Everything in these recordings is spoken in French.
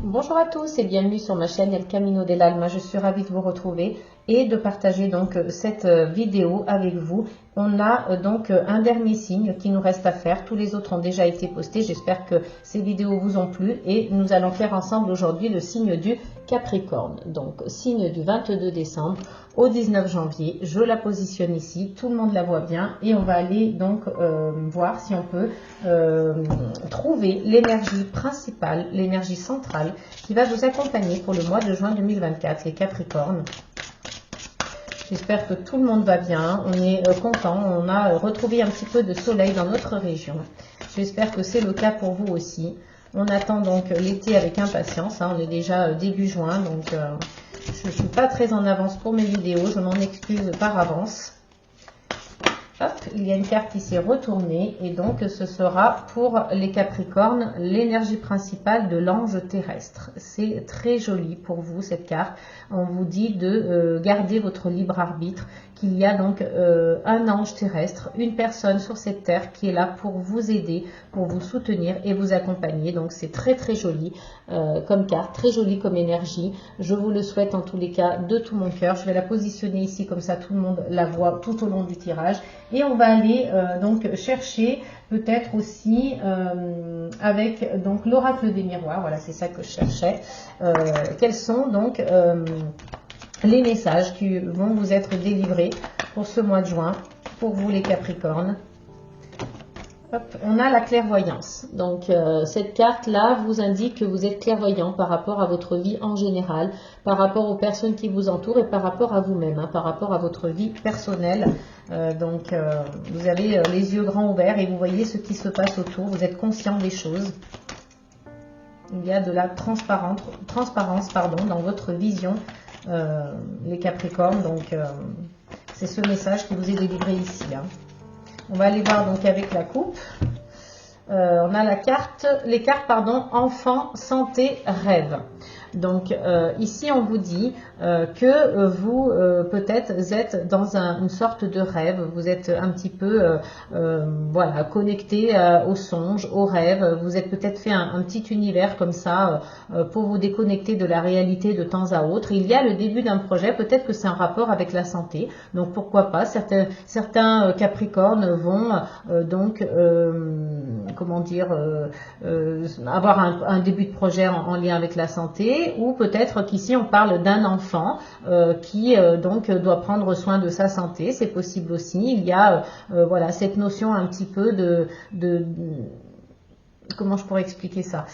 Bonjour à tous et bienvenue sur ma chaîne El Camino del Alma. Je suis ravie de vous retrouver et de partager donc cette vidéo avec vous. On a donc un dernier signe qui nous reste à faire. Tous les autres ont déjà été postés. J'espère que ces vidéos vous ont plu et nous allons faire ensemble aujourd'hui le signe du Capricorne. Donc signe du 22 décembre au 19 janvier. Je la positionne ici, tout le monde la voit bien et on va aller donc voir si on peut trouver l'énergie principale, l'énergie centrale qui va vous accompagner pour le mois de juin 2024, les Capricornes. J'espère que tout le monde va bien, on est content, on a retrouvé un petit peu de soleil dans notre région. J'espère que c'est le cas pour vous aussi. On attend donc l'été avec impatience, hein, on est déjà début juin, donc je ne suis pas très en avance pour mes vidéos, je m'en excuse par avance. Hop, il y a une carte qui s'est retournée et donc ce sera pour les Capricornes l'énergie principale de l'ange terrestre. C'est très joli pour vous cette carte. On vous dit de garder votre libre arbitre, qu'il y a donc un ange terrestre, une personne sur cette terre qui est là pour vous aider, pour vous soutenir et vous accompagner. Donc c'est très très joli comme carte, très joli comme énergie. Je vous le souhaite en tous les cas de tout mon cœur. Je vais la positionner ici comme ça tout le monde la voit tout au long du tirage. Et on va aller donc chercher peut-être aussi avec donc l'oracle des miroirs, voilà c'est ça que je cherchais, quels sont donc les messages qui vont vous être délivrés pour ce mois de juin, pour vous les Capricornes. Hop, on a la clairvoyance. Donc cette carte-là vous indique que vous êtes clairvoyant par rapport à votre vie en général, par rapport aux personnes qui vous entourent et par rapport à vous-même, hein, par rapport à votre vie personnelle. Vous avez les yeux grands ouverts et vous voyez ce qui se passe autour, vous êtes conscient des choses. Il y a de la transparence dans votre vision, les Capricornes. Donc c'est ce message qui vous est délivré ici. Hein. On va aller voir donc avec la coupe. On a les cartes enfant, santé, rêve. Donc ici on vous dit que vous peut-être êtes dans une sorte de rêve, vous êtes un petit peu voilà, connecté aux songes, aux rêves, vous êtes peut-être fait un petit univers comme ça pour vous déconnecter de la réalité de temps à autre. Il y a le début d'un projet, peut-être que c'est un rapport avec la santé, donc pourquoi pas, certains Capricornes vont comment dire, avoir un début de projet en lien avec la santé, ou peut-être qu'ici on parle d'un enfant qui donc doit prendre soin de sa santé, c'est possible aussi. Il y a voilà cette notion un petit peu de comment je pourrais expliquer ça,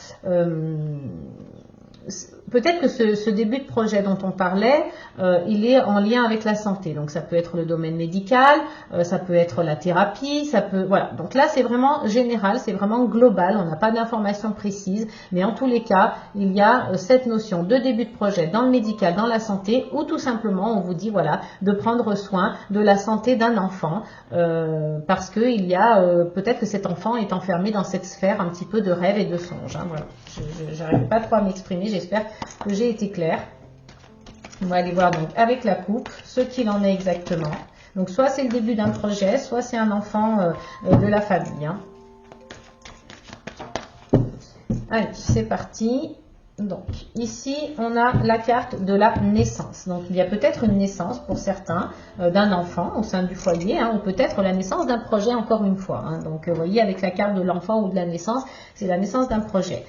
peut-être que ce début de projet dont on parlait, il est en lien avec la santé. Donc ça peut être le domaine médical, ça peut être la thérapie, ça peut, voilà. Donc là c'est vraiment général, c'est vraiment global, on n'a pas d'informations précises, mais en tous les cas, il y a cette notion de début de projet dans le médical, dans la santé, ou tout simplement on vous dit voilà de prendre soin de la santé d'un enfant, parce que il y a peut-être que cet enfant est enfermé dans cette sphère un petit peu de rêve et de songe. Hein, voilà. Je n'arrive pas trop à m'exprimer, j'espère que j'ai été claire. On va aller voir donc avec la coupe ce qu'il en est exactement. Donc soit c'est le début d'un projet, soit c'est un enfant de la famille. Hein. Allez, c'est parti. Donc ici on a la carte de la naissance. Donc il y a peut-être une naissance pour certains d'un enfant au sein du foyer, hein, ou peut-être la naissance d'un projet encore une fois. Hein. Donc vous voyez avec la carte de l'enfant ou de la naissance, c'est la naissance d'un projet.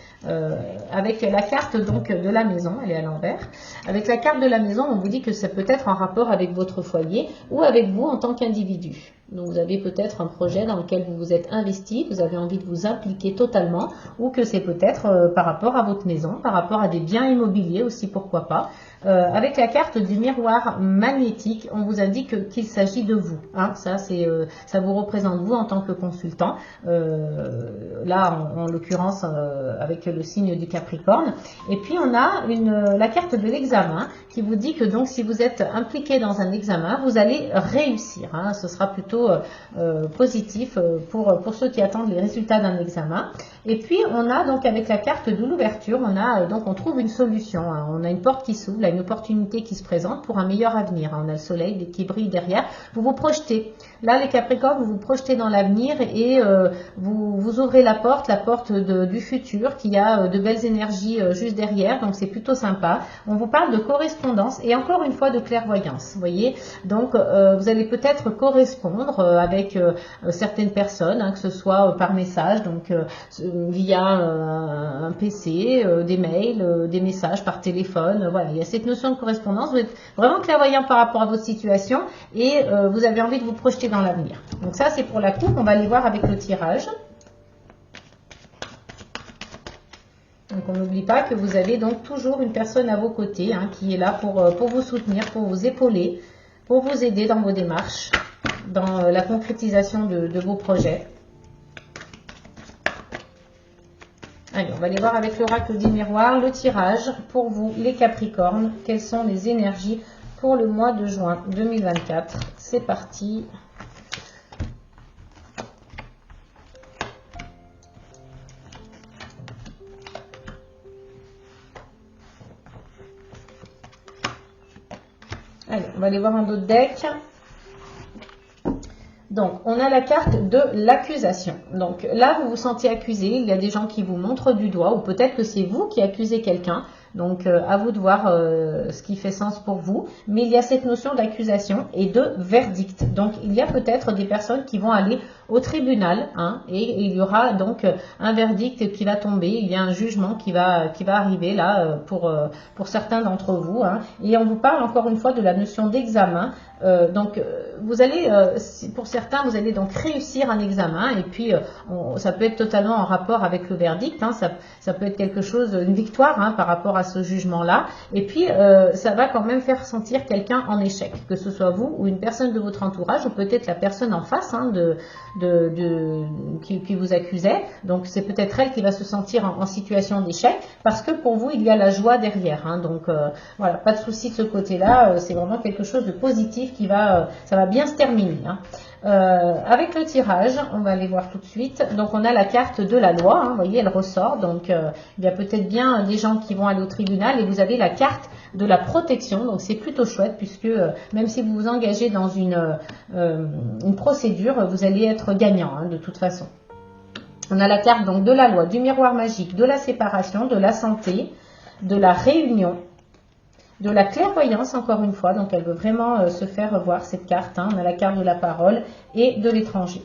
Avec la carte donc de la maison, elle est à l'envers. Avec la carte de la maison, on vous dit que ça peut être en rapport avec votre foyer ou avec vous en tant qu'individu. Donc vous avez peut-être un projet dans lequel vous vous êtes investi, vous avez envie de vous impliquer totalement, ou que c'est peut-être par rapport à votre maison, par rapport à des biens immobiliers aussi, pourquoi pas. Avec la carte du miroir magnétique, on vous indique qu'il s'agit de vous. Hein, ça vous représente vous en tant que consultant. Là, en l'occurrence, avec le signe du Capricorne. Et puis, on a la carte de l'examen qui vous dit que donc, si vous êtes impliqué dans un examen, vous allez réussir. Hein, ce sera plutôt positif pour ceux qui attendent les résultats d'un examen. Et puis, on a donc avec la carte de l'ouverture, on trouve une solution. Hein, on a une porte qui s'ouvre, une opportunité qui se présente pour un meilleur avenir. On a le soleil qui brille derrière. Vous vous projetez Là, les Capricornes, vous vous projetez dans l'avenir et vous ouvrez la porte du futur, qui a de belles énergies juste derrière, donc c'est plutôt sympa. On vous parle de correspondance et encore une fois de clairvoyance, vous voyez. Donc, vous allez peut-être correspondre avec certaines personnes, hein, que ce soit par message, donc via un PC, des mails, des messages par téléphone. Voilà, il y a cette notion de correspondance. Vous êtes vraiment clairvoyant par rapport à votre situation et vous avez envie de vous projeter dans l'avenir. Donc ça, c'est pour la coupe. On va aller voir avec le tirage. Donc on n'oublie pas que vous avez donc toujours une personne à vos côtés, hein, qui est là pour vous soutenir, pour vous épauler, pour vous aider dans vos démarches, dans la concrétisation de vos projets. Allez, on va aller voir avec l'oracle du miroir le tirage pour vous, les Capricornes. Quelles sont les énergies pour le mois de juin 2024? C'est parti. Allez, on va aller voir un autre deck. Donc, on a la carte de l'accusation. Donc là, vous vous sentez accusé. Il y a des gens qui vous montrent du doigt ou peut-être que c'est vous qui accusez quelqu'un. Donc, à vous de voir ce qui fait sens pour vous. Mais il y a cette notion d'accusation et de verdict. Donc, il y a peut-être des personnes qui vont aller au tribunal, hein, et il y aura donc un verdict qui va tomber. Il y a un jugement qui va arriver là pour certains d'entre vous. Hein, et on vous parle encore une fois de la notion d'examen. Donc, vous allez, pour certains, vous allez donc réussir un examen et puis ça peut être totalement en rapport avec le verdict. Hein, ça peut être quelque chose, une victoire, hein, par rapport à ce jugement-là. Et puis, ça va quand même faire sentir quelqu'un en échec, que ce soit vous ou une personne de votre entourage ou peut-être la personne en face, hein, qui vous accusait. Donc, c'est peut-être elle qui va se sentir en situation d'échec parce que pour vous, il y a la joie derrière. Hein, donc, voilà, pas de souci de ce côté-là. C'est vraiment quelque chose de positif ça va bien se terminer. Hein. Avec le tirage, on va aller voir tout de suite. Donc on a la carte de la loi, hein, vous voyez, elle ressort. Donc il y a peut-être bien des gens qui vont aller au tribunal et vous avez la carte de la protection. Donc c'est plutôt chouette puisque même si vous vous engagez dans une procédure, vous allez être gagnant, hein, de toute façon. On a la carte donc de la loi, du miroir magique, de la séparation, de la santé, de la réunion, de la clairvoyance encore une fois, donc elle veut vraiment se faire voir cette carte, hein. On a la carte de la parole et de l'étranger.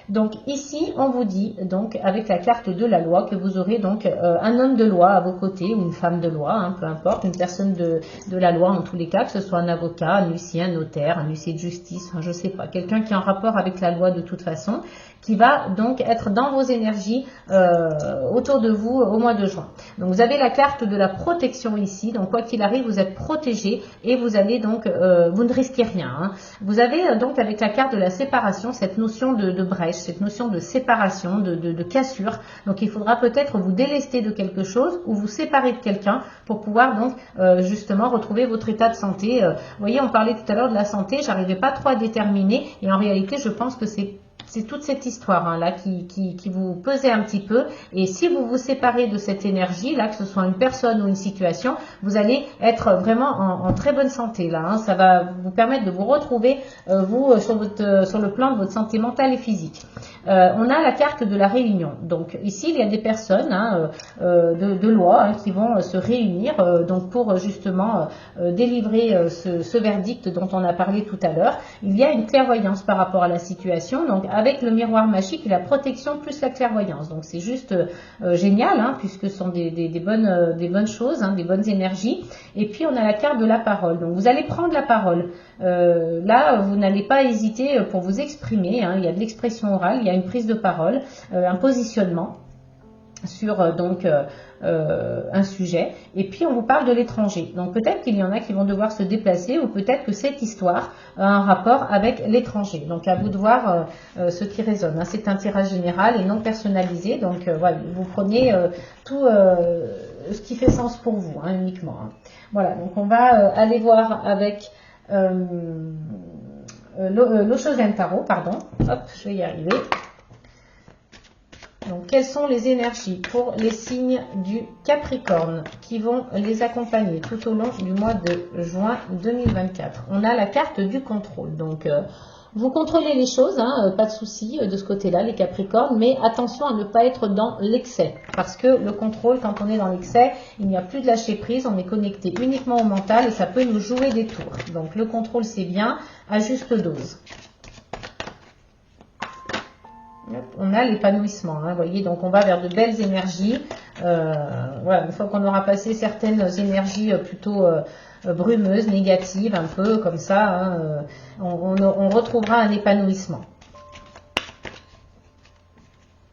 Donc ici on vous dit donc avec la carte de la loi que vous aurez donc un homme de loi à vos côtés ou une femme de loi, hein, peu importe, une personne de la loi en tous les cas, que ce soit un avocat, un huissier, un notaire, un huissier de justice, enfin, je sais pas, quelqu'un qui est en rapport avec la loi de toute façon, qui va donc être dans vos énergies autour de vous au mois de juin. Donc vous avez la carte de la protection ici, donc quoi qu'il arrive, vous êtes protégé et vous allez donc, vous ne risquez rien. Hein. Vous avez donc avec la carte de la séparation cette notion de brèche, cette notion de séparation, de cassure. Donc il faudra peut-être vous délester de quelque chose ou vous séparer de quelqu'un pour pouvoir donc justement retrouver votre état de santé. Vous voyez, on parlait tout à l'heure de la santé, j'arrivais pas trop à déterminer et en réalité je pense que c'est toute cette histoire, hein, là qui vous pesait un petit peu. Et si vous vous séparez de cette énergie, là, que ce soit une personne ou une situation, vous allez être vraiment en très bonne santé. Là, hein. Ça va vous permettre de vous retrouver, vous, sur le plan de votre santé mentale et physique. On a la carte de la réunion. Donc ici, il y a des personnes, hein, de loi, hein, qui vont se réunir donc pour justement délivrer ce verdict dont on a parlé tout à l'heure. Il y a une clairvoyance par rapport à la situation. Donc avec le miroir magique et la protection plus la clairvoyance. Donc c'est juste génial, hein, puisque ce sont des bonnes choses, hein, des bonnes énergies. Et puis on a la carte de la parole. Donc vous allez prendre la parole. Là, vous n'allez pas hésiter pour vous exprimer. Hein, il y a de l'expression orale, il y a une prise de parole, un positionnement sur donc un sujet, et puis on vous parle de l'étranger. Donc peut-être qu'il y en a qui vont devoir se déplacer, ou peut-être que cette histoire a un rapport avec l'étranger. Donc à vous de voir ce qui résonne. Hein. C'est un tirage général et non personnalisé, donc voilà, vous prenez tout ce qui fait sens pour vous, hein, uniquement. Hein. Voilà, donc on va aller voir avec l'Oshogen Tarot, pardon. Hop, je vais y arriver. Donc, quelles sont les énergies pour les signes du Capricorne qui vont les accompagner tout au long du mois de juin 2024? On a la carte du contrôle. Donc, Vous contrôlez les choses, hein, pas de souci de ce côté-là, les Capricornes, mais attention à ne pas être dans l'excès. Parce que le contrôle, quand on est dans l'excès, il n'y a plus de lâcher prise, on est connecté uniquement au mental et ça peut nous jouer des tours. Donc le contrôle, c'est bien, à juste dose. On a l'épanouissement, hein, vous voyez, donc on va vers de belles énergies. Voilà, une fois qu'on aura passé certaines énergies plutôt brumeuses, négatives, un peu comme ça, hein, on retrouvera un épanouissement.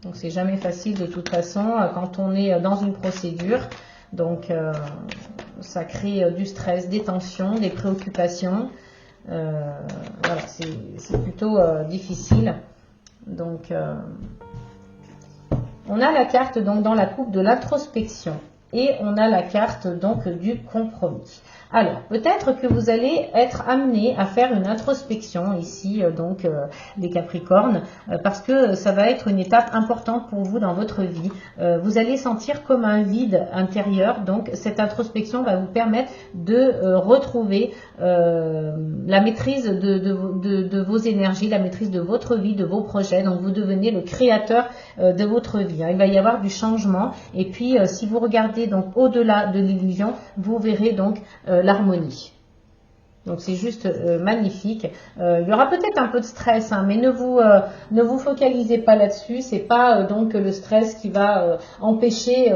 Donc c'est jamais facile de toute façon quand on est dans une procédure. Donc ça crée du stress, des tensions, des préoccupations. Voilà, c'est plutôt difficile. Donc on a la carte donc dans la coupe de l'introspection et on a la carte donc du compromis. Alors, peut-être que vous allez être amené à faire une introspection ici, les Capricornes, parce que ça va être une étape importante pour vous dans votre vie. Vous allez sentir comme un vide intérieur, donc cette introspection va vous permettre de retrouver la maîtrise de vos énergies, la maîtrise de votre vie, de vos projets. Donc, vous devenez le créateur de votre vie. Il va y avoir du changement et puis, si vous regardez donc au-delà de l'illusion, vous verrez donc l'harmonie. Donc c'est juste magnifique. Il y aura peut-être un peu de stress, hein, mais ne vous focalisez pas là-dessus. C'est pas donc le stress qui va empêcher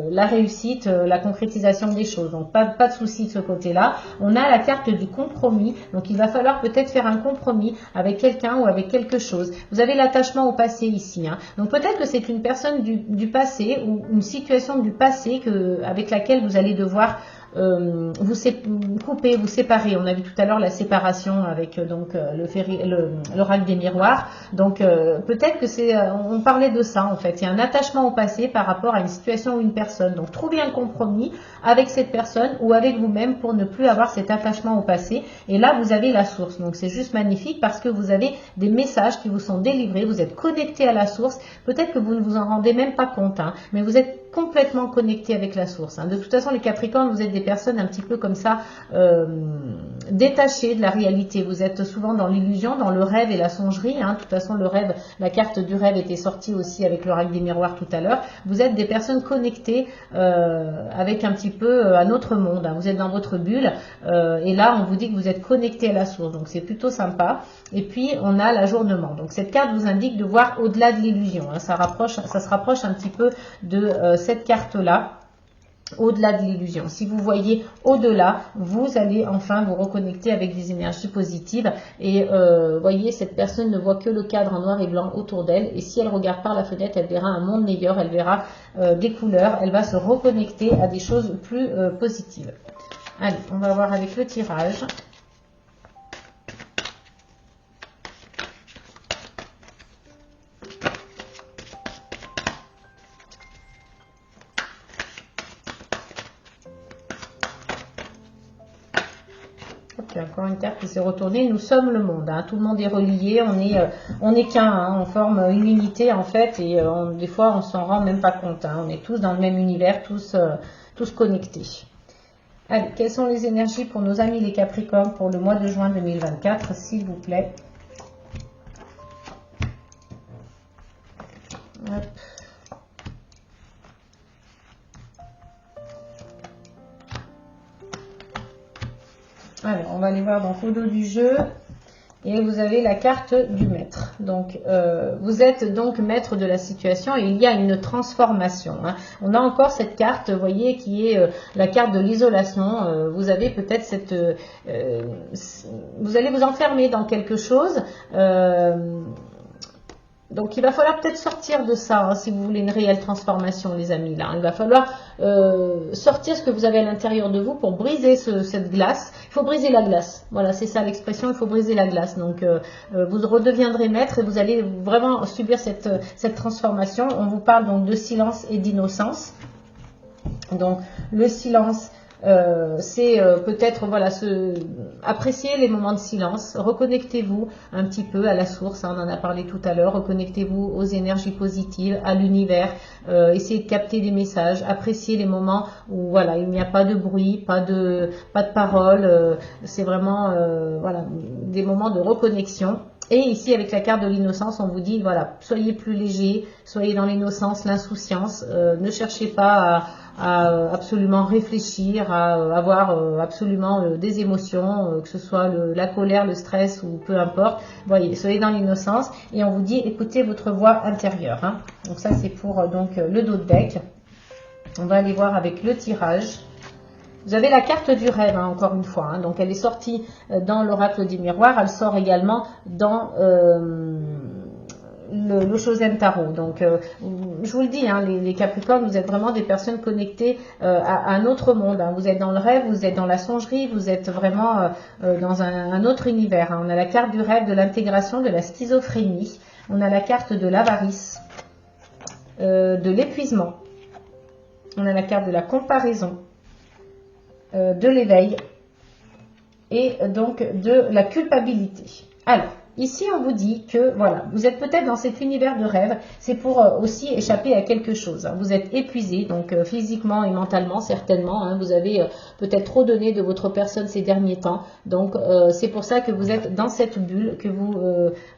la réussite, la concrétisation des choses. Donc pas de souci de ce côté-là. On a la carte du compromis. Donc il va falloir peut-être faire un compromis avec quelqu'un ou avec quelque chose. Vous avez l'attachement au passé ici, hein. Donc peut-être que c'est une personne du passé ou une situation du passé avec laquelle vous allez devoir vous couper, vous séparer. On a vu tout à l'heure la séparation avec l'oracle des miroirs. Donc peut-être que on parlait de ça en fait. Il y a un attachement au passé par rapport à une situation ou une personne. Donc trouvez un compromis avec cette personne ou avec vous-même pour ne plus avoir cet attachement au passé. Et là vous avez la source. Donc c'est juste magnifique parce que vous avez des messages qui vous sont délivrés. Vous êtes connecté à la source. Peut-être que vous ne vous en rendez même pas compte, hein, mais vous êtes complètement connecté avec la source, hein. De toute façon, les Capricornes, vous êtes des personnes un petit peu comme ça, détachées de la réalité. Vous êtes souvent dans l'illusion, dans le rêve et la songerie, hein. De toute façon, le rêve, la carte du rêve était sortie aussi avec l'oracle des miroirs tout à l'heure. Vous êtes des personnes connectées avec un petit peu un autre monde, hein. Vous êtes dans votre bulle et là, on vous dit que vous êtes connecté à la source. Donc, c'est plutôt sympa. Et puis, on a l'ajournement. Donc, cette carte vous indique de voir au-delà de l'illusion, hein. Ça se rapproche un petit peu de cette carte-là, au-delà de l'illusion. Si vous voyez au-delà, vous allez enfin vous reconnecter avec des énergies positives. Et voyez, cette personne ne voit que le cadre en noir et blanc autour d'elle. Et si elle regarde par la fenêtre, elle verra un monde meilleur, elle verra des couleurs, elle va se reconnecter à des choses plus positives. Allez, on va voir avec le tirage. Encore une carte qui s'est retournée. Nous sommes le monde, hein. Tout le monde est relié, on est qu'un, hein. On forme une unité en fait et des fois on s'en rend même pas compte, hein. On est tous dans le même univers, tous connectés. Allez, quelles sont les énergies pour nos amis les Capricornes pour le mois de juin 2024, s'il vous plaît? Hop. Alors, on va aller voir donc au dos du jeu. Et vous avez la carte du maître. Donc, vous êtes donc maître de la situation et il y a une transformation, hein. On a encore cette carte, vous voyez, qui est la carte de l'isolation. Vous avez peut-être vous allez vous enfermer dans quelque chose. Donc, il va falloir peut-être sortir de ça, hein, si vous voulez une réelle transformation, les amis. Là, il va falloir sortir ce que vous avez à l'intérieur de vous pour briser cette glace. Il faut briser la glace. Voilà, c'est ça l'expression, il faut briser la glace. Donc, vous redeviendrez maître et vous allez vraiment subir cette transformation. On vous parle donc de silence et d'innocence. Donc, le silence... c'est peut-être voilà apprécier les moments de silence, reconnectez-vous un petit peu à la source, hein, on en a parlé tout à l'heure, reconnectez-vous aux énergies positives, à l'univers, essayez de capter des messages, appréciez les moments où voilà, il n'y a pas de bruit, pas de parole, c'est vraiment voilà, des moments de reconnexion. Et ici, avec la carte de l'innocence, on vous dit, voilà, soyez plus léger, soyez dans l'innocence, l'insouciance, ne cherchez pas à absolument réfléchir, à avoir absolument des émotions, que ce soit la colère, le stress ou peu importe. Voyez, soyez dans l'innocence et on vous dit, écoutez votre voix intérieure. Hein. Donc ça, c'est pour donc le dos de deck. On va aller voir avec le tirage. Vous avez la carte du rêve, hein, encore une fois. Hein. Donc, elle est sortie dans l'oracle du miroir. Elle sort également dans le Chosen Tarot. Donc, je vous le dis, hein, les Capricornes, vous êtes vraiment des personnes connectées à un autre monde. Hein. Vous êtes dans le rêve, vous êtes dans la songerie, vous êtes vraiment dans un autre univers. Hein. On a la carte du rêve, de l'intégration, de la schizophrénie. On a la carte de l'avarice, de l'épuisement. On a la carte de la comparaison, de l'éveil et donc de la culpabilité. Alors, ici on vous dit que voilà, vous êtes peut-être dans cet univers de rêve, c'est pour aussi échapper à quelque chose. Hein. Vous êtes épuisé, donc physiquement et mentalement certainement, hein. Vous avez peut-être trop donné de votre personne ces derniers temps, donc c'est pour ça que vous êtes dans cette bulle, que vous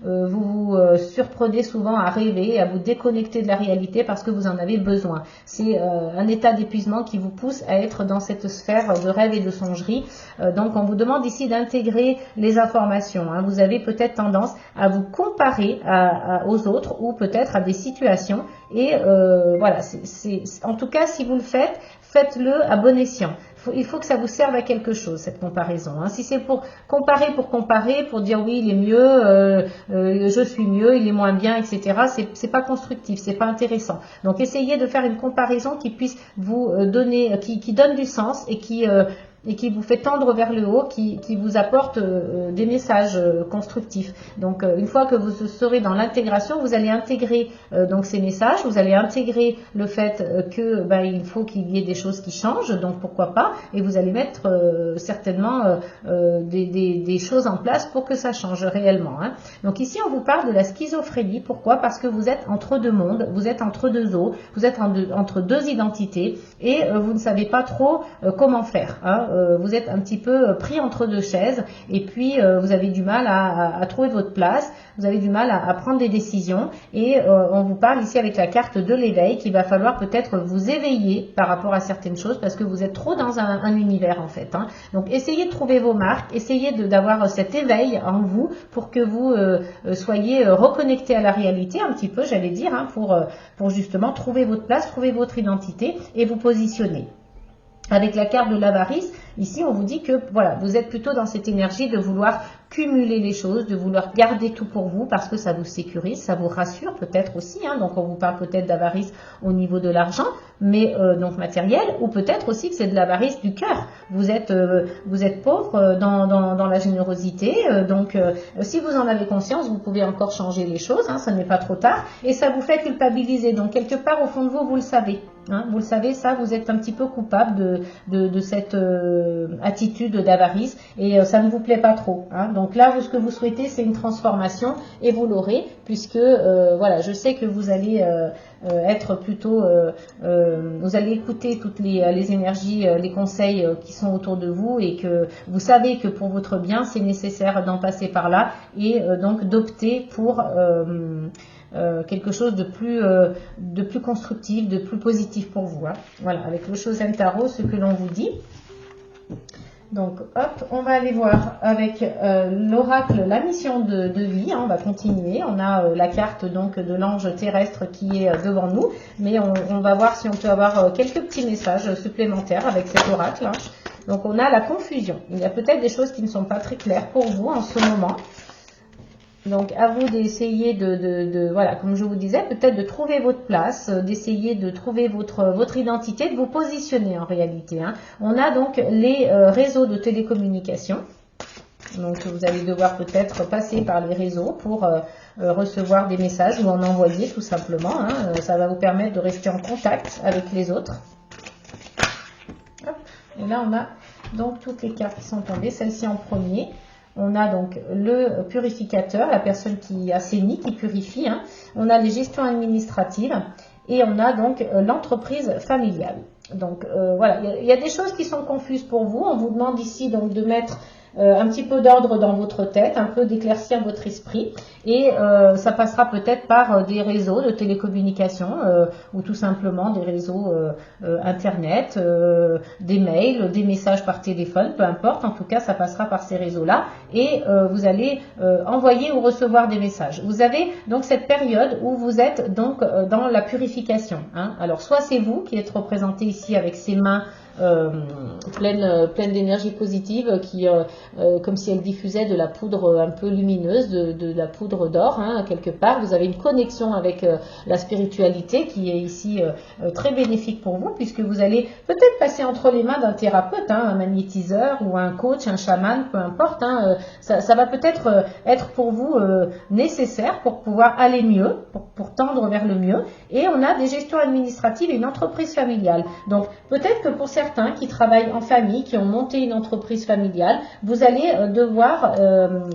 vous surprenez souvent à rêver, à vous déconnecter de la réalité parce que vous en avez besoin. C'est un état d'épuisement qui vous pousse à être dans cette sphère de rêve et de songerie. Donc on vous demande ici d'intégrer les informations. Hein. Vous avez peut-être tendance à vous comparer aux autres ou peut-être à des situations et voilà, en tout cas si vous le faites, faites-le à bon escient. Il faut que ça vous serve à quelque chose, cette comparaison. Hein. Si c'est pour comparer, pour dire oui, il est mieux, je suis mieux, il est moins bien, etc., c'est pas constructif, c'est pas intéressant. Donc, essayez de faire une comparaison qui puisse vous donner, qui donne du sens et qui vous fait tendre vers le haut, qui vous apporte des messages constructifs. Donc, une fois que vous serez dans l'intégration, vous allez intégrer donc ces messages, vous allez intégrer le fait que il faut qu'il y ait des choses qui changent, donc pourquoi pas, et vous allez mettre certainement des choses en place pour que ça change réellement. Hein. Donc ici, on vous parle de la schizophrénie. Pourquoi? Parce que vous êtes entre deux mondes, vous êtes entre deux eaux, vous êtes entre deux identités et vous ne savez pas trop comment faire. Hein. Vous êtes un petit peu pris entre deux chaises et puis vous avez du mal à trouver votre place, vous avez du mal à prendre des décisions et on vous parle ici avec la carte de l'éveil qu'il va falloir peut-être vous éveiller par rapport à certaines choses parce que vous êtes trop dans un univers en fait. Hein. Donc essayez de trouver vos marques, essayez d'avoir cet éveil en vous pour que vous soyez reconnecté à la réalité un petit peu, j'allais dire, hein, pour justement trouver votre place, trouver votre identité et vous positionner. Avec la carte de l'avarice, ici on vous dit que voilà, vous êtes plutôt dans cette énergie de vouloir cumuler les choses, de vouloir garder tout pour vous parce que ça vous sécurise, ça vous rassure peut-être aussi. Hein, donc on vous parle peut-être d'avarice au niveau de l'argent, mais donc matériel, ou peut-être aussi que c'est de l'avarice du cœur. Vous êtes pauvre dans la générosité, donc si vous en avez conscience, vous pouvez encore changer les choses. Hein, ça n'est pas trop tard et ça vous fait culpabiliser. Donc quelque part au fond de vous, vous le savez. Hein, vous le savez, ça, vous êtes un petit peu coupable de cette attitude d'avarice et ça ne vous plaît pas trop. Hein. Donc là, ce que vous souhaitez, c'est une transformation et vous l'aurez puisque, voilà, je sais que vous allez être plutôt, vous allez écouter toutes les énergies, les conseils qui sont autour de vous et que vous savez que pour votre bien, c'est nécessaire d'en passer par là et donc d'opter pour quelque chose de plus constructif, de plus positif pour vous. Hein. Voilà, avec le Chosen Tarot, ce que l'on vous dit. Donc, hop, on va aller voir avec l'oracle la mission de vie. Hein, on va continuer. On a la carte donc de l'ange terrestre qui est devant nous, mais on va voir si on peut avoir quelques petits messages supplémentaires avec cet oracle. Hein. Donc, on a la confusion. Il y a peut-être des choses qui ne sont pas très claires pour vous en ce moment. Donc, à vous d'essayer voilà, comme je vous disais, peut-être de trouver votre place, d'essayer de trouver votre identité, de vous positionner en réalité. Hein. On a donc les réseaux de télécommunication. Donc, vous allez devoir peut-être passer par les réseaux pour recevoir des messages ou en envoyer tout simplement. Hein. Ça va vous permettre de rester en contact avec les autres. Hop. Et là, on a donc toutes les cartes qui sont tombées. Celle-ci en premier. On a donc le purificateur, la personne qui assainit, qui purifie. Hein. On a les gestions administratives et on a donc l'entreprise familiale. Donc voilà, il y a des choses qui sont confuses pour vous. On vous demande ici donc de mettre un petit peu d'ordre dans votre tête, un peu d'éclaircir votre esprit. Et ça passera peut-être par des réseaux de télécommunication ou tout simplement des réseaux internet, des mails, des messages par téléphone, peu importe. En tout cas, ça passera par ces réseaux-là et vous allez envoyer ou recevoir des messages. Vous avez donc cette période où vous êtes donc dans la purification. Hein. Alors, soit c'est vous qui êtes représenté ici avec ces mains pleine d'énergie positive qui comme si elle diffusait de la poudre un peu lumineuse, de la poudre d'or hein, quelque part. Vous avez une connexion avec la spiritualité qui est ici très bénéfique pour vous puisque vous allez peut-être passer entre les mains d'un thérapeute, hein, un magnétiseur ou un coach, un chaman, peu importe. Hein, ça va peut-être être pour vous nécessaire pour pouvoir aller mieux, pour tendre vers le mieux. Et on a des gestions administratives et une entreprise familiale. Donc peut-être que pour certains qui travaillent en famille, qui ont monté une entreprise familiale, vous allez devoir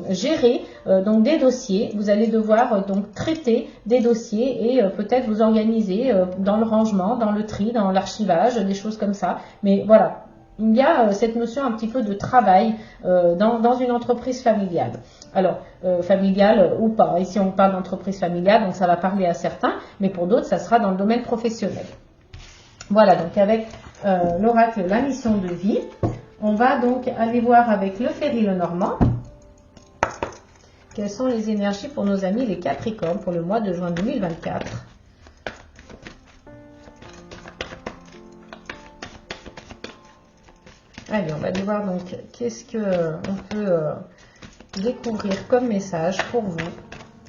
gérer donc des dossiers, vous allez devoir donc traiter des dossiers et peut-être vous organiser dans le rangement, dans le tri, dans l'archivage, des choses comme ça. Mais voilà, il y a cette notion un petit peu de travail dans une entreprise familiale. Alors, familiale ou pas, ici on parle d'entreprise familiale, donc ça va parler à certains, mais pour d'autres, ça sera dans le domaine professionnel. Voilà, donc avec l'oracle, la mission de vie, on va donc aller voir avec le Ferry Lenormand quelles sont les énergies pour nos amis les Capricornes pour le mois de juin 2024. Allez, on va aller voir donc qu'est-ce qu'on peut découvrir comme message pour vous.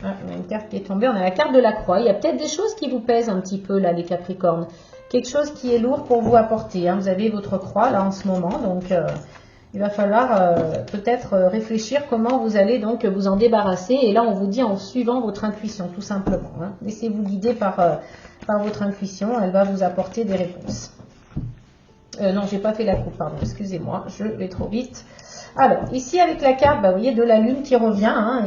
Ah, on a une carte qui est tombée, on a la carte de la croix. Il y a peut-être des choses qui vous pèsent un petit peu là, les Capricornes. Quelque chose qui est lourd pour vous apporter. Hein. Vous avez votre croix là en ce moment, donc il va falloir peut-être réfléchir comment vous allez donc vous en débarrasser. Et là, on vous dit en suivant votre intuition, tout simplement. Hein. Laissez-vous guider par votre intuition, elle va vous apporter des réponses. Non, j'ai pas fait la coupe, pardon, excusez-moi, je vais trop vite. Alors, ici avec la carte, vous voyez, de la lune qui revient hein,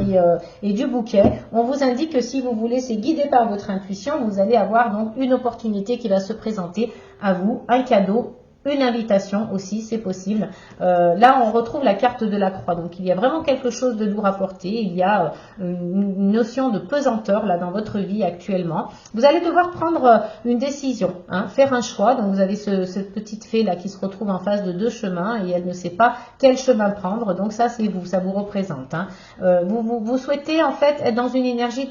et du bouquet, on vous indique que si vous vous laissez guider par votre intuition, vous allez avoir donc une opportunité qui va se présenter à vous, un cadeau, une invitation aussi, c'est possible. Là, on retrouve la carte de la croix. Donc, il y a vraiment quelque chose de lourd à porter. Il y a une notion de pesanteur là dans votre vie actuellement. Vous allez devoir prendre une décision, hein, faire un choix. Donc, vous avez cette petite fée là qui se retrouve en face de deux chemins et elle ne sait pas quel chemin prendre. Donc, ça, c'est vous, ça vous représente. Hein. Vous souhaitez en fait être dans une énergie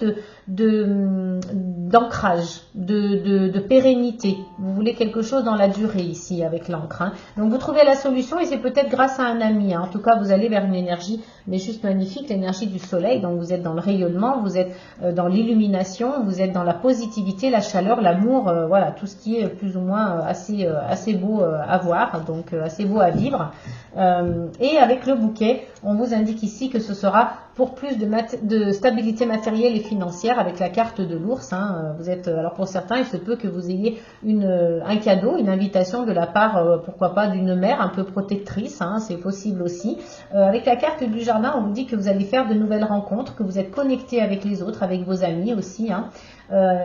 d'ancrage, de pérennité. Vous voulez quelque chose dans la durée ici avec l'encre. Hein. Donc vous trouvez la solution et c'est peut-être grâce à un ami. Hein. En tout cas, vous allez vers une énergie, mais juste magnifique, l'énergie du soleil. Donc vous êtes dans le rayonnement, vous êtes dans l'illumination, vous êtes dans la positivité, la chaleur, l'amour, voilà, tout ce qui est plus ou moins assez beau à voir, donc assez beau à vivre. Et avec le bouquet, on vous indique ici que ce sera pour plus de stabilité matérielle et financière avec la carte de l'ours. Hein. Vous êtes, alors pour certains, il se peut que vous ayez un cadeau, une invitation de la part, pourquoi pas, d'une mère un peu protectrice, hein, c'est possible aussi. Avec la carte du jardin, on vous dit que vous allez faire de nouvelles rencontres, que vous êtes connecté avec les autres, avec vos amis aussi. Hein.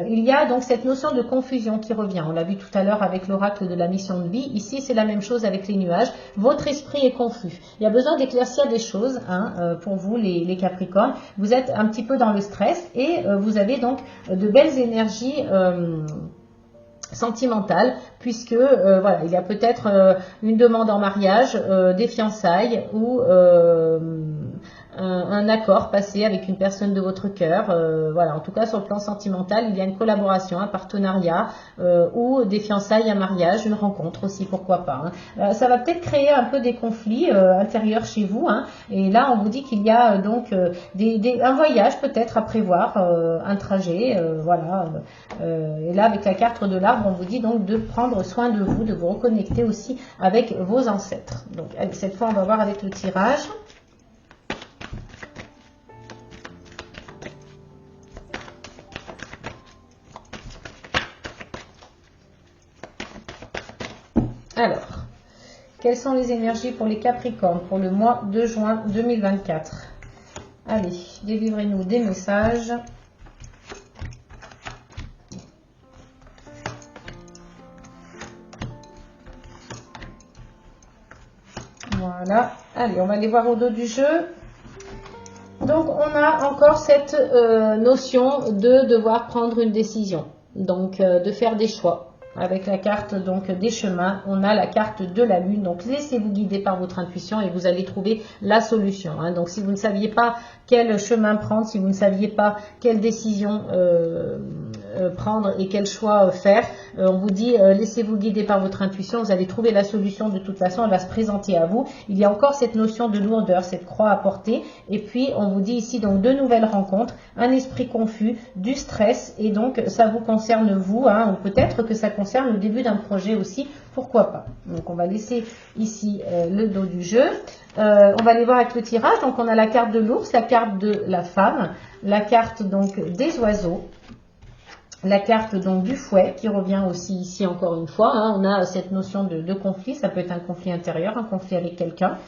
Il y a donc cette notion de confusion qui revient. On l'a vu tout à l'heure avec l'oracle de la mission de vie. Ici, c'est la même chose avec les nuages. Votre esprit est confus. Il y a besoin d'éclaircir des choses hein, pour vous, les Capricornes. Vous êtes un petit peu dans le stress et vous avez donc de belles énergies sentimentale puisque voilà, il y a peut-être une demande en mariage, des fiançailles ou un accord passé avec une personne de votre cœur. Voilà, en tout cas sur le plan sentimental, il y a une collaboration, un partenariat ou des fiançailles, un mariage, une rencontre aussi, pourquoi pas. Hein. Ça va peut-être créer un peu des conflits intérieurs chez vous. Hein. Et là, on vous dit qu'il y a donc un voyage peut-être à prévoir, un trajet, voilà. Et là, avec la carte de l'arbre, on vous dit donc de prendre soin de vous, de vous reconnecter aussi avec vos ancêtres. Donc, cette fois, on va voir avec le tirage. Alors, quelles sont les énergies pour les Capricornes pour le mois de juin 2024? Allez, délivrez-nous des messages. Voilà. Allez, on va aller voir au dos du jeu. Donc, on a encore cette notion de devoir prendre une décision. Donc, de faire des choix. Avec la carte donc des chemins, on a la carte de la lune. Donc, laissez-vous guider par votre intuition et vous allez trouver la solution. Hein. Donc, si vous ne saviez pas quel chemin prendre, si vous ne saviez pas quelle décision prendre et quel choix faire, on vous dit laissez-vous guider par votre intuition, vous allez trouver la solution de toute façon, elle va se présenter à vous. Il y a encore cette notion de lourdeur, cette croix à porter, et puis on vous dit ici donc de nouvelles rencontres, un esprit confus, du stress, et donc ça vous concerne vous, hein, ou peut-être que ça concerne le début d'un projet aussi, pourquoi pas. Donc on va laisser ici le dos du jeu. On va aller voir avec le tirage. Donc on a la carte de l'ours, la carte de la femme, la carte donc des oiseaux, la carte donc du fouet qui revient aussi ici encore une fois. Hein. On a cette notion de conflit, ça peut être un conflit intérieur, un conflit avec quelqu'un.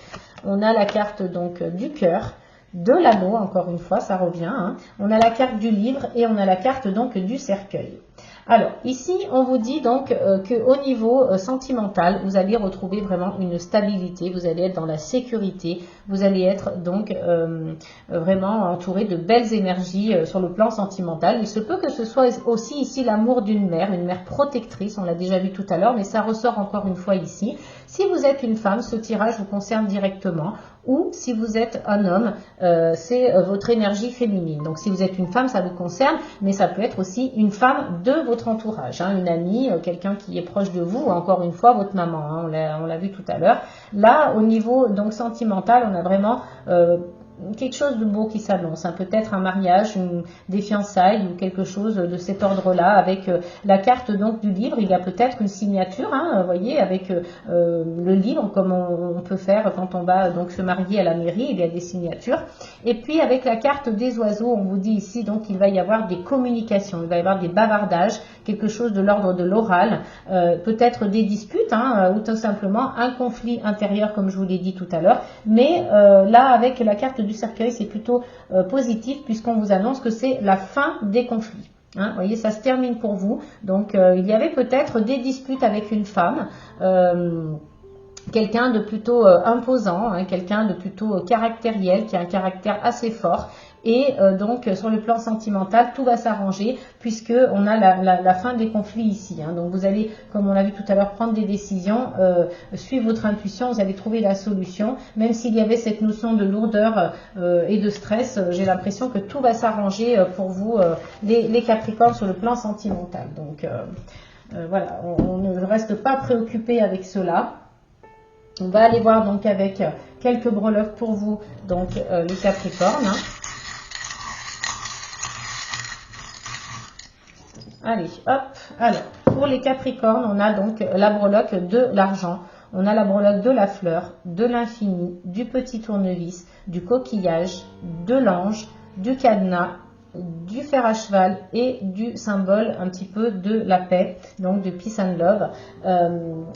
On a la carte donc du cœur, de l'anneau, encore une fois, ça revient. Hein. On a la carte du livre et on a la carte donc du cercueil. Alors, ici, on vous dit donc qu'au niveau sentimental, vous allez retrouver vraiment une stabilité, vous allez être dans la sécurité, vous allez être donc vraiment entouré de belles énergies sur le plan sentimental. Il se peut que ce soit aussi ici l'amour d'une mère, une mère protectrice, on l'a déjà vu tout à l'heure, mais ça ressort encore une fois ici. Si vous êtes une femme, ce tirage vous concerne directement. Ou si vous êtes un homme, c'est votre énergie féminine. Donc si vous êtes une femme, ça vous concerne, mais ça peut être aussi une femme de votre entourage, hein, une amie, quelqu'un qui est proche de vous, ou encore une fois votre maman, hein, on l'a vu tout à l'heure. Là, au niveau donc sentimental, on a vraiment quelque chose de beau qui s'annonce, hein, peut-être un mariage, des fiançailles ou quelque chose de cet ordre-là. Avec la carte donc du livre, il y a peut-être une signature, hein, vous voyez, avec le livre, comme on peut faire quand on va donc se marier à la mairie, il y a des signatures. Et puis avec la carte des oiseaux, on vous dit ici donc il va y avoir des communications, il va y avoir des bavardages, quelque chose de l'ordre de l'oral, peut-être des disputes, hein, ou tout simplement un conflit intérieur comme je vous l'ai dit tout à l'heure. Mais là avec la carte du cercueil, c'est plutôt positif puisqu'on vous annonce que c'est la fin des conflits. Hein, vous voyez, ça se termine pour vous. Donc, il y avait peut-être des disputes avec une femme, quelqu'un de plutôt imposant, hein, quelqu'un de plutôt caractériel, qui a un caractère assez fort. Et donc sur le plan sentimental, tout va s'arranger puisque on a la fin des conflits ici. Hein. Donc vous allez, comme on l'a vu tout à l'heure, prendre des décisions, suivre votre intuition, vous allez trouver la solution. Même s'il y avait cette notion de lourdeur et de stress, j'ai l'impression que tout va s'arranger pour vous, les Capricornes, sur le plan sentimental. Donc voilà, on ne reste pas préoccupé avec cela. On va aller voir donc avec quelques breloques pour vous, donc les Capricornes. Hein. Allez, hop, alors, pour les Capricornes, on a donc la breloque de l'argent, on a la breloque de la fleur, de l'infini, du petit tournevis, du coquillage, de l'ange, du cadenas, du fer à cheval et du symbole un petit peu de la paix, donc de peace and love.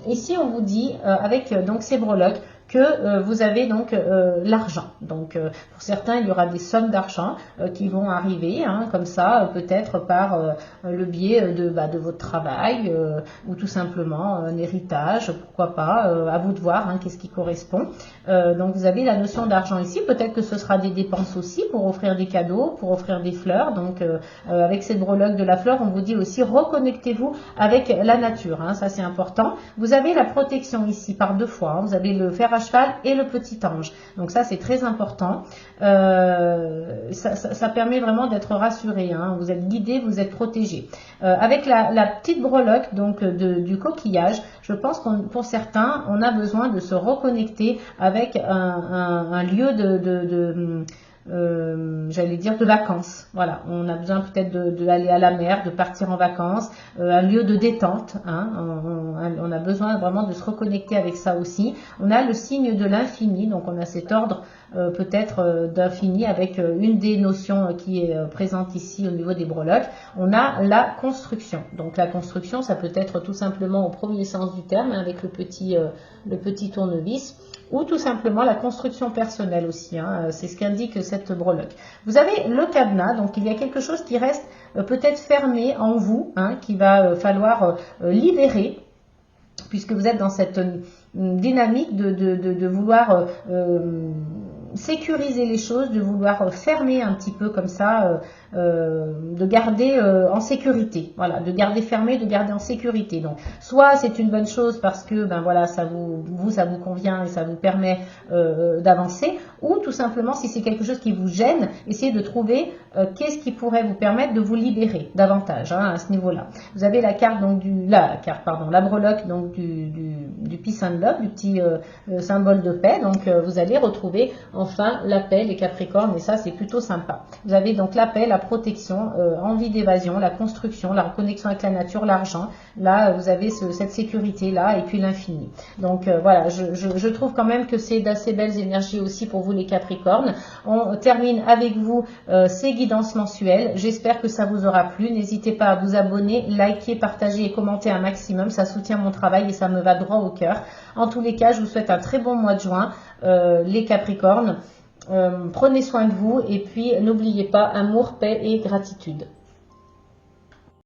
Ici, on vous dit, avec donc ces breloques, que vous avez donc l'argent. Donc pour certains, il y aura des sommes d'argent qui vont arriver, hein, comme ça, peut-être par le biais de votre travail ou tout simplement un héritage, pourquoi pas, à vous de voir hein, qu'est-ce qui correspond. Donc vous avez la notion d'argent ici, peut-être que ce sera des dépenses aussi pour offrir des cadeaux, pour offrir des fleurs. Donc avec cette breloque de la fleur, on vous dit aussi reconnectez-vous avec la nature, hein, ça c'est important. Vous avez la protection ici par deux fois, hein, vous avez le fer à cheval et le petit ange. Donc ça c'est très important. Ça permet vraiment d'être rassuré. Hein. Vous êtes guidé, vous êtes protégé. Avec la petite breloque donc du coquillage, je pense qu'on pour certains on a besoin de se reconnecter avec un lieu j'allais dire de vacances. Voilà, on a besoin peut-être d'aller à la mer, de partir en vacances, un lieu de détente. Hein, on a besoin vraiment de se reconnecter avec ça aussi. On a le signe de l'infini, donc on a cet ordre peut-être d'infini avec une des notions qui est présente ici au niveau des breloques. On a la construction. Donc la construction, ça peut être tout simplement au premier sens du terme, hein, avec le petit tournevis, ou tout simplement la construction personnelle aussi, hein, c'est ce qu'indique cette breloque. Vous avez le cadenas, donc il y a quelque chose qui reste peut-être fermé en vous, hein, qu'il va falloir libérer, puisque vous êtes dans cette dynamique de vouloir sécuriser les choses, de vouloir fermer un petit peu comme ça, de garder en sécurité, voilà, de garder fermé, de garder en sécurité. Donc, soit c'est une bonne chose parce que ben voilà, ça vous convient et ça vous permet d'avancer, ou tout simplement si c'est quelque chose qui vous gêne, essayez de trouver qu'est-ce qui pourrait vous permettre de vous libérer davantage à ce niveau-là. Vous avez la carte donc la breloque donc du Peace and Love, du petit symbole de paix. Donc vous allez retrouver enfin la paix, les Capricornes, et ça c'est plutôt sympa. Vous avez donc la paix, la protection, envie d'évasion, la construction, la reconnexion avec la nature, l'argent. Là vous avez cette sécurité là, et puis l'infini. Donc voilà, je trouve quand même que c'est d'assez belles énergies aussi pour vous les Capricornes. On termine avec vous ces guidances mensuelles. J'espère que ça vous aura plu. N'hésitez pas à vous abonner, liker, partager et commenter un maximum. Ça soutient mon travail et ça me va droit au cœur. En tous les cas, je vous souhaite un très bon mois de juin, les Capricornes. Prenez soin de vous et puis n'oubliez pas amour, paix et gratitude.